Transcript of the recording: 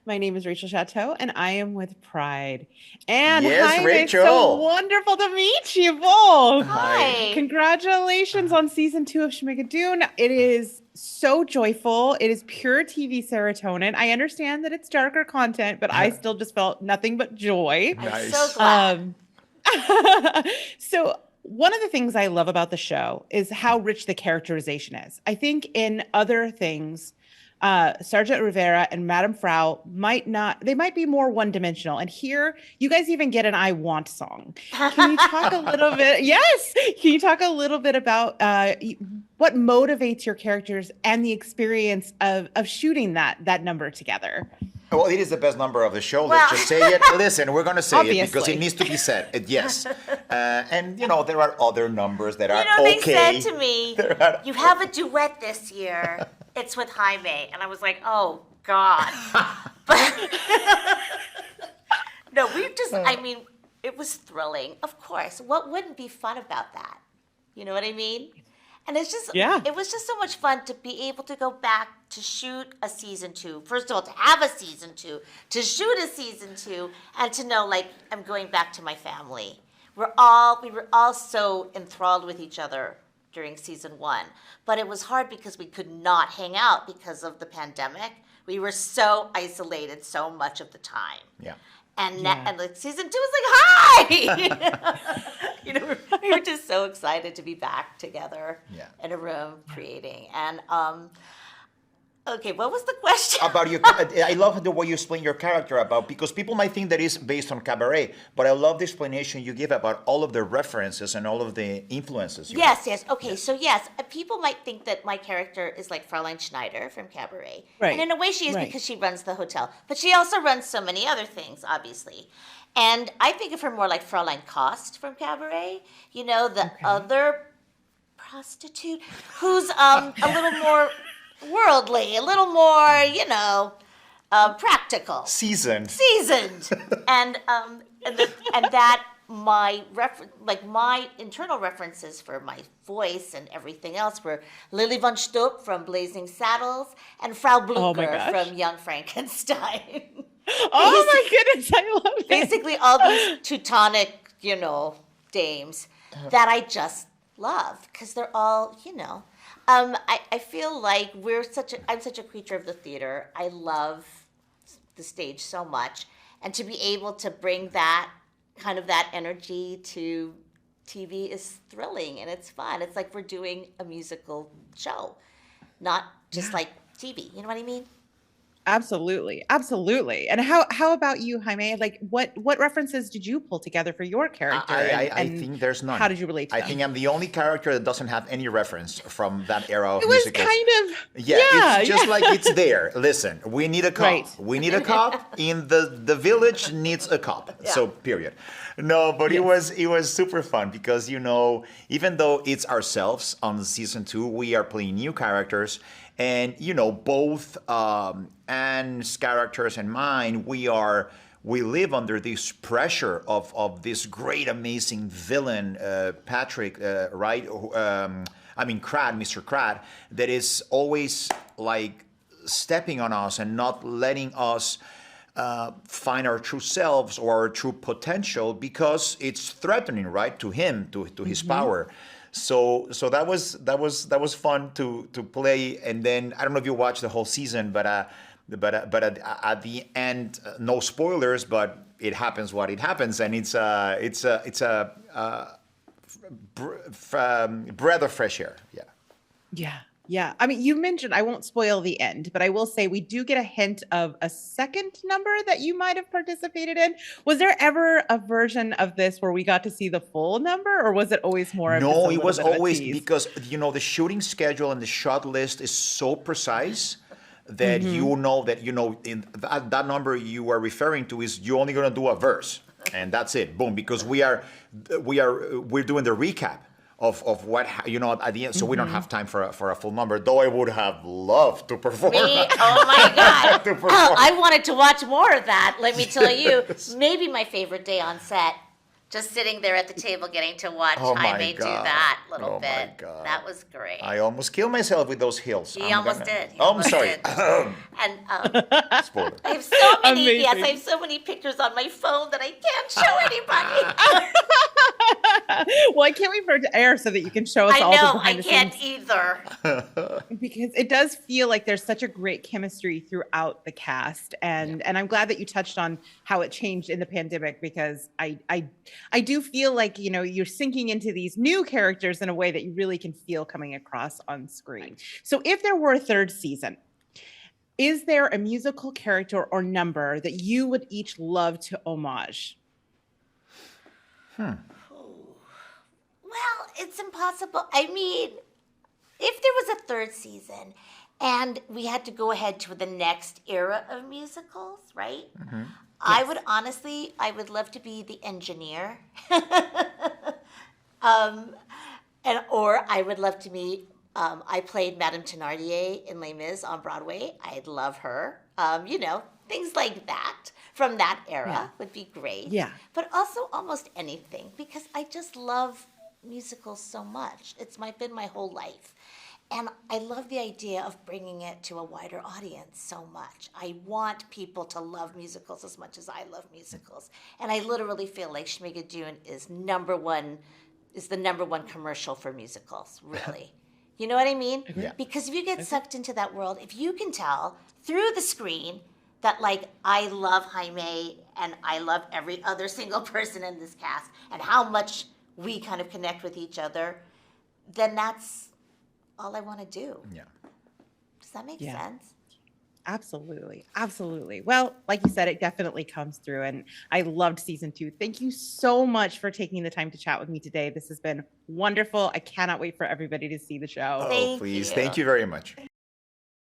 My name is Rachel Chateau, and I am with Pride. And Yes, Jaime, it's so Rachel. wonderful to meet you both. Hi. Hi. Congratulations on season 2 of Schmigadoon. It is so joyful. It is pure TV serotonin. I understand that it's darker content, but I still just felt nothing but joy. I'm so Nice. glad. Um, so one of the things I love about the show is how rich the characterization is. I think in other things, Sergeant Rivera and Madame Frau they might be more one-dimensional. And here, you guys even get an "I Want" song. Can you talk a little bit? Yes, can you talk a little bit about what motivates your characters and the experience of shooting that number together? Well, it is the best number of the show. Well- Let's just say it. Listen, we're going to say it because Obviously. it needs to be said. Yes. And, there are other numbers that are They okay. said to me, There are- you have a duet this year. It's with Jaime. And I was like, oh, God. But no, it was thrilling. Of course. What wouldn't be fun about that? You know what I mean? And Yeah. it was just so much fun to be able to go back to shoot a season 2. First of all, to have a season 2, to shoot a season 2, and to know, like, I'm going back to my family. We were all so enthralled with each other during season 1. But it was hard because we could not hang out because of the pandemic. We were so isolated so much of the time. Yeah. And Yeah. and like season 2 was like, hi! We were just so excited to be back together Yeah. in a room creating. And okay, what was the question? About your, I love the way you explain your character because people might think that it's based on cabaret, but I love the explanation you give about all of the references and all of the influences. Yes. Okay, so yes, people might think that my character is like Fraulein Schneider from Cabaret. Right. And in a way she is Right. because she runs the hotel. But she also runs so many other things, obviously. And I think of her more like Fraulein Kost from Cabaret. The other prostitute who's a little more worldly, a little more, practical. Seasoned. and that my internal references for my voice and everything else were Lily von Stoop from Blazing Saddles and Frau my Blucher gosh. from Young Frankenstein. Oh my goodness, I love it. Basically all these Teutonic, dames that I just love because they're all, I feel like I'm such a creature of the theater. I love the stage so much, and to be able to bring that energy to TV is thrilling and it's fun. It's like we're doing a musical show, not just like TV. You know what I mean? Absolutely. And how about you, Jaime? Like what references did you pull together for your character? I and think there's none. How did you relate to I them? think I'm the only character that doesn't have any reference from that era of It was musicals. kind of It's just like it's there. Listen, we need a cop. Right. We need a cop. In the village needs a cop. Yeah. So period. No, but it was super fun because even though it's ourselves on season 2, we are playing new characters, and both Anne's characters and mine, we live under this pressure of this great amazing villain, Patrick, right? Mr. Crad, that is always like stepping on us and not letting us find our true selves or our true potential because it's threatening, right, to him, to his power. So that was fun to play. And then I don't know if you watched the whole season, but at the end, no spoilers, but it happens what it happens, and it's a breath of fresh air. Yeah. Yeah. I mean, you mentioned, I won't spoil the end, but I will say we do get a hint of a second number that you might have participated in. Was there ever a version of this where we got to see the full number, or was it always more of just a No, it little was bit of a always tease? because the shooting schedule and the shot list is so precise that in that number you were referring to is you're only going to do a verse and that's it, boom, because we're doing the recap of what at the end, so we don't have time for a full number. Though I would have loved to perform. Me? Oh my God. To perform. I wanted to watch more of that, let me tell you. Maybe my favorite day on set Just sitting there at the table getting to watch Oh my Jaime do God. that little Oh my bit. God. That was great. I almost killed myself with those hills. He almost did. He Oh, I'm almost sorry. did. And Spoiler. I have so many. Amazing. Yes, I have so many pictures on my phone that I can't show anybody. Well, I can't wait for it to air so that you can show us I all the know. behind I the can't scenes. either. Because it does feel like there's such a great chemistry throughout the cast, and I'm glad that you touched on how it changed in the pandemic, because I do feel like, you know, you're sinking into these new characters in a way that you really can feel coming across on screen. So if there were a third season, is there a musical character or number that you would each love to homage? Well, it's impossible. I mean, if there was a third season and we had to go ahead to the next era of musicals, right? I would honestly, I would love to be the engineer. Or I would love to meet, I played Madame Thénardier in Les Mis on Broadway. I'd love her. You know, things like that from that era would be great. Yeah. But also almost anything, because I just love musicals so much. It's been my whole life. And I love the idea of bringing it to a wider audience so much. I want people to love musicals as much as I love musicals. And I literally feel like Schmigadoon is the number one commercial for musicals, really. You know what I mean? Yeah. Because if you get sucked into that world, if you can tell through the screen that, like, I love Jaime and I love every other single person in this cast and how much we kind of connect with each other, then that's all I want to do. Yeah. Does that make Yeah. sense? Absolutely. Absolutely. Well, like you said, it definitely comes through, and I loved season 2. Thank you so much for taking the time to chat with me today. This has been wonderful. I cannot wait for everybody to see the show. Oh, Thank please. you. Thank you very much.